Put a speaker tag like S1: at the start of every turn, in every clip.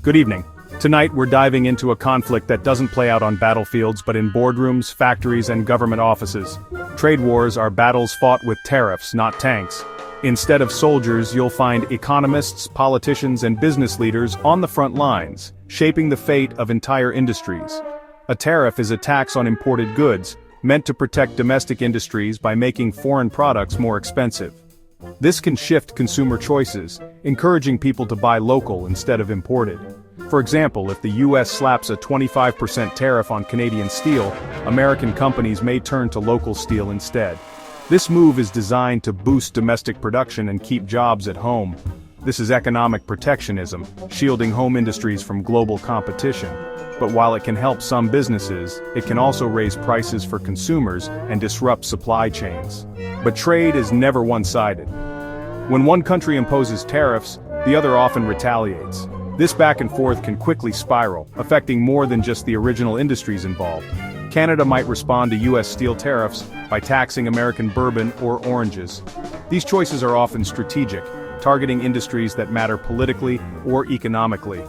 S1: Good evening. Tonight we're diving into a conflict that doesn't play out on battlefields but in boardrooms, factories, and government offices. Trade wars are battles fought with tariffs, not tanks. Instead of soldiers, you'll find economists, politicians, and business leaders on the front lines, shaping the fate of entire industries. A tariff is a tax on imported goods, meant to protect domestic industries by making foreign products more expensive. This can shift consumer choices, encouraging people to buy local instead of imported. For example, if the U.S. slaps a 25% tariff on Canadian steel, American companies may turn to local steel instead. This move is designed to boost domestic production and keep jobs at home. This is economic protectionism, shielding home industries from global competition. But while it can help some businesses, it can also raise prices for consumers and disrupt supply chains. But trade is never one-sided. When one country imposes tariffs, the other often retaliates. This back and forth can quickly spiral, affecting more than just the original industries involved. Canada might respond to U.S. steel tariffs by taxing American bourbon or oranges. These choices are often strategic, targeting industries that matter politically or economically.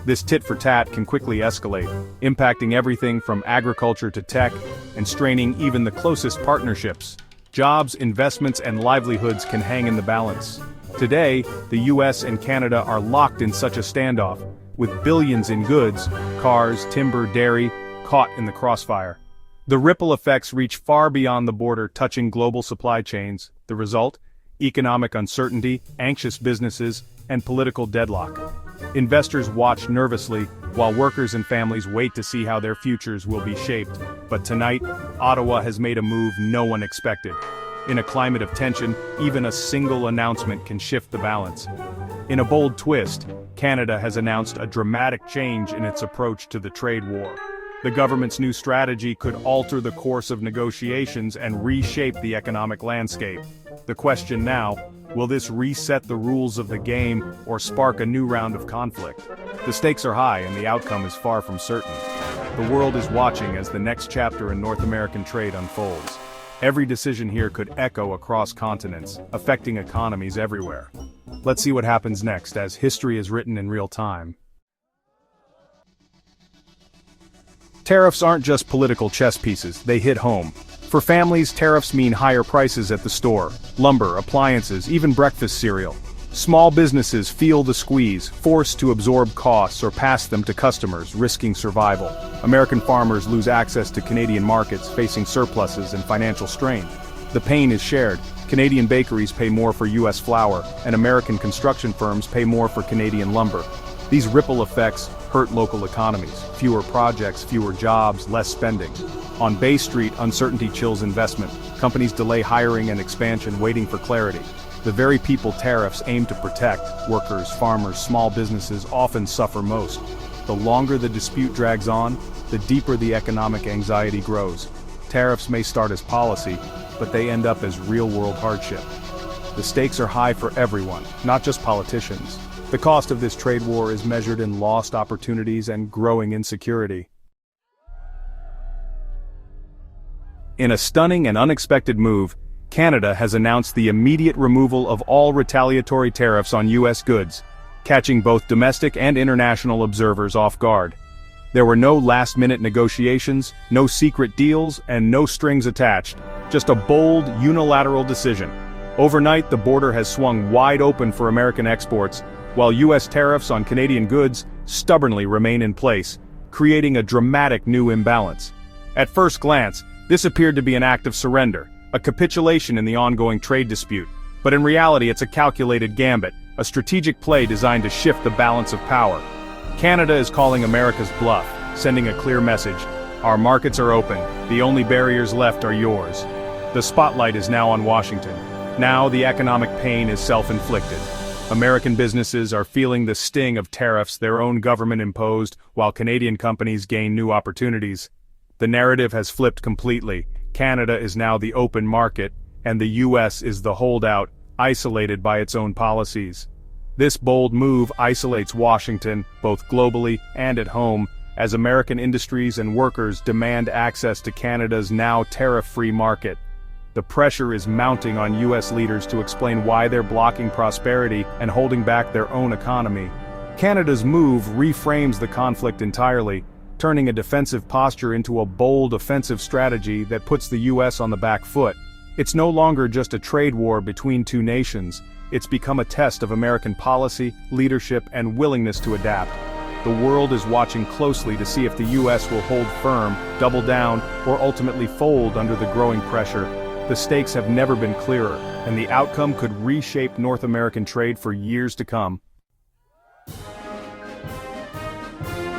S1: This tit-for-tat can quickly escalate, impacting everything from agriculture to tech, and straining even the closest partnerships. Jobs, investments, and livelihoods can hang in the balance. Today, the U.S. and Canada are locked in such a standoff, with billions in goods, cars, timber, dairy, caught in the crossfire. The ripple effects reach far beyond the border, touching global supply chains. The result? Economic uncertainty, anxious businesses, and political deadlock. Investors watch nervously, while workers and families wait to see how their futures will be shaped. But tonight, Ottawa has made a move no one expected. In a climate of tension, even a single announcement can shift the balance. In a bold twist, Canada has announced a dramatic change in its approach to the trade war. The government's new strategy could alter the course of negotiations and reshape the economic landscape. The question now, will this reset the rules of the game or spark a new round of conflict? The stakes are high and the outcome is far from certain. The world is watching as the next chapter in North American trade unfolds. Every decision here could echo across continents, affecting economies everywhere. Let's see what happens next as history is written in real time. Tariffs aren't just political chess pieces, they hit home. For families, tariffs mean higher prices at the store, lumber, appliances, even breakfast cereal. Small businesses feel the squeeze, forced to absorb costs or pass them to customers, risking survival. American farmers lose access to Canadian markets, facing surpluses and financial strain. The pain is shared. Canadian bakeries pay more for U.S. flour, and American construction firms pay more for Canadian lumber. These ripple effects hurt local economies. Fewer projects, fewer jobs, less spending. On Bay Street, uncertainty chills investment. Companies delay hiring and expansion, waiting for clarity. The very people tariffs aim to protect, workers, farmers, small businesses, often suffer most. The longer the dispute drags on, the deeper the economic anxiety grows. Tariffs may start as policy, but they end up as real-world hardship. The stakes are high for everyone, not just politicians. The cost of this trade war is measured in lost opportunities and growing insecurity. In a stunning and unexpected move, Canada has announced the immediate removal of all retaliatory tariffs on U.S. goods, catching both domestic and international observers off guard. There were no last-minute negotiations, no secret deals, and no strings attached, just a bold, unilateral decision. Overnight, the border has swung wide open for American exports, while U.S. tariffs on Canadian goods stubbornly remain in place, creating a dramatic new imbalance. At first glance, this appeared to be an act of surrender, a capitulation in the ongoing trade dispute, but in reality it's a calculated gambit, a strategic play designed to shift the balance of power. Canada is calling America's bluff, sending a clear message: our markets are open, the only barriers left are yours. The spotlight is now on Washington. Now the economic pain is self-inflicted. American businesses are feeling the sting of tariffs their own government imposed, while Canadian companies gain new opportunities. The narrative has flipped completely. Canada is now the open market, and the U.S. is the holdout, isolated by its own policies. This bold move isolates Washington, both globally and at home, as American industries and workers demand access to Canada's now tariff-free market. The pressure is mounting on U.S. leaders to explain why they're blocking prosperity and holding back their own economy. Canada's move reframes the conflict entirely, turning a defensive posture into a bold offensive strategy that puts the U.S. on the back foot. It's no longer just a trade war between two nations, it's become a test of American policy, leadership, and willingness to adapt. The world is watching closely to see if the U.S. will hold firm, double down, or ultimately fold under the growing pressure. The stakes have never been clearer, and the outcome could reshape North American trade for years to come.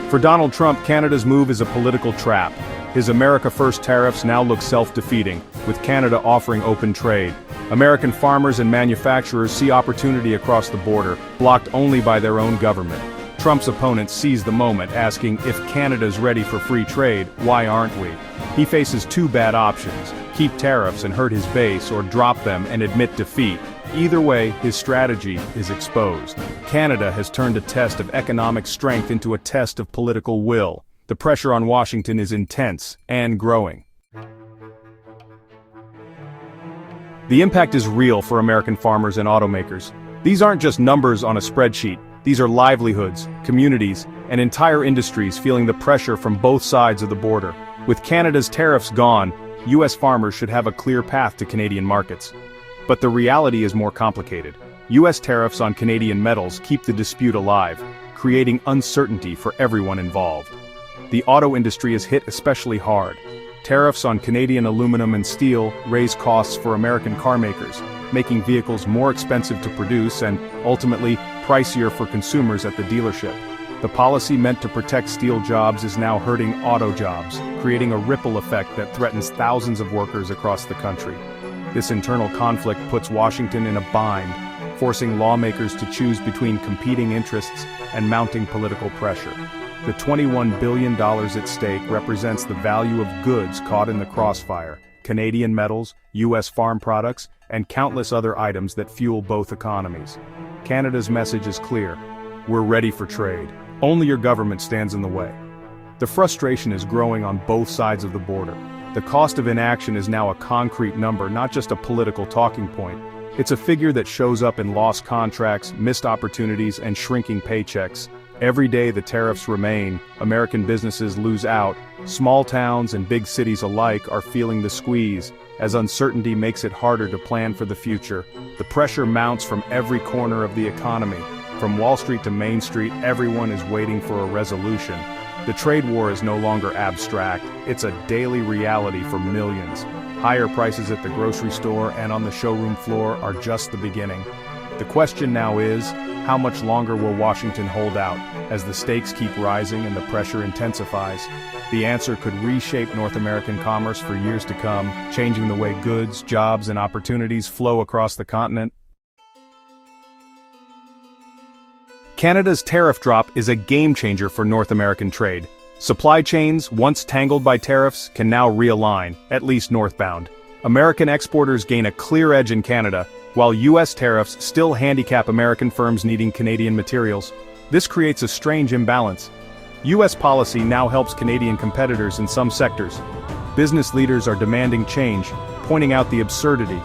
S1: For Donald Trump, Canada's move is a political trap. His America First tariffs now look self-defeating, with Canada offering open trade. American farmers and manufacturers see opportunity across the border, blocked only by their own government. Trump's opponents seize the moment, asking, if Canada's ready for free trade, why aren't we? He faces two bad options: keep tariffs and hurt his base, or drop them and admit defeat. Either way, his strategy is exposed. Canada has turned a test of economic strength into a test of political will. The pressure on Washington is intense and growing. The impact is real for American farmers and automakers. These aren't just numbers on a spreadsheet. These are livelihoods, communities, and entire industries feeling the pressure from both sides of the border. With Canada's tariffs gone, U.S. farmers should have a clear path to Canadian markets. But the reality is more complicated. U.S. tariffs on Canadian metals keep the dispute alive, creating uncertainty for everyone involved. The auto industry is hit especially hard. Tariffs on Canadian aluminum and steel raise costs for American carmakers, making vehicles more expensive to produce and, ultimately, pricier for consumers at the dealership. The policy meant to protect steel jobs is now hurting auto jobs, creating a ripple effect that threatens thousands of workers across the country. This internal conflict puts Washington in a bind, forcing lawmakers to choose between competing interests and mounting political pressure. The $21 billion at stake represents the value of goods caught in the crossfire: Canadian metals, U.S. farm products, and countless other items that fuel both economies. Canada's message is clear: we're ready for trade. Only your government stands in the way. The frustration is growing on both sides of the border. The cost of inaction is now a concrete number, not just a political talking point. It's a figure that shows up in lost contracts, missed opportunities, and shrinking paychecks. Every day the tariffs remain, American businesses lose out. Small towns and big cities alike are feeling the squeeze, as uncertainty makes it harder to plan for the future. The pressure mounts from every corner of the economy. From Wall Street to Main Street, everyone is waiting for a resolution. The trade war is no longer abstract, it's a daily reality for millions. Higher prices at the grocery store and on the showroom floor are just the beginning. The question now is, how much longer will Washington hold out, as the stakes keep rising and the pressure intensifies? The answer could reshape North American commerce for years to come, changing the way goods, jobs, and opportunities flow across the continent. Canada's tariff drop is a game-changer for North American trade. Supply chains, once tangled by tariffs, can now realign, at least northbound. American exporters gain a clear edge in Canada, while U.S. tariffs still handicap American firms needing Canadian materials. This creates a strange imbalance. U.S. policy now helps Canadian competitors in some sectors. Business leaders are demanding change, pointing out the absurdity.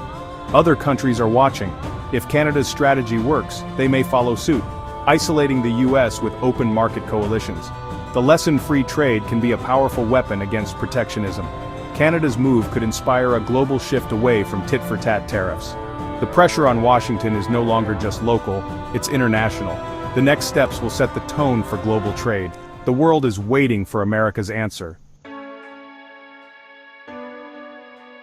S1: Other countries are watching. If Canada's strategy works, they may follow suit, isolating the U.S. with open market coalitions. The lesson free trade can be a powerful weapon against protectionism. Canada's move could inspire a global shift away from tit-for-tat tariffs. The pressure on Washington is no longer just local, it's international. The next steps will set the tone for global trade. The world is waiting for America's answer.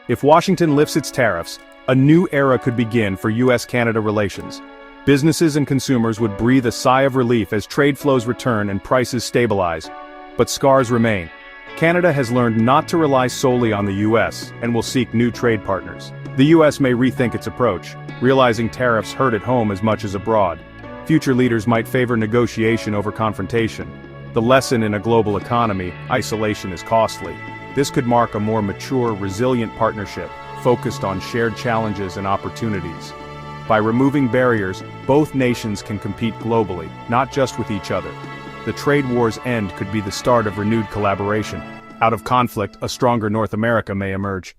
S1: If Washington lifts its tariffs, a new era could begin for U.S.-Canada relations. Businesses and consumers would breathe a sigh of relief as trade flows return and prices stabilize. But scars remain. Canada has learned not to rely solely on the U.S. and will seek new trade partners. The U.S. may rethink its approach, realizing tariffs hurt at home as much as abroad. Future leaders might favor negotiation over confrontation. The lesson in a global economy: isolation is costly. This could mark a more mature, resilient partnership, focused on shared challenges and opportunities. By removing barriers, both nations can compete globally, not just with each other. The trade war's end could be the start of renewed collaboration. Out of conflict, a stronger North America may emerge.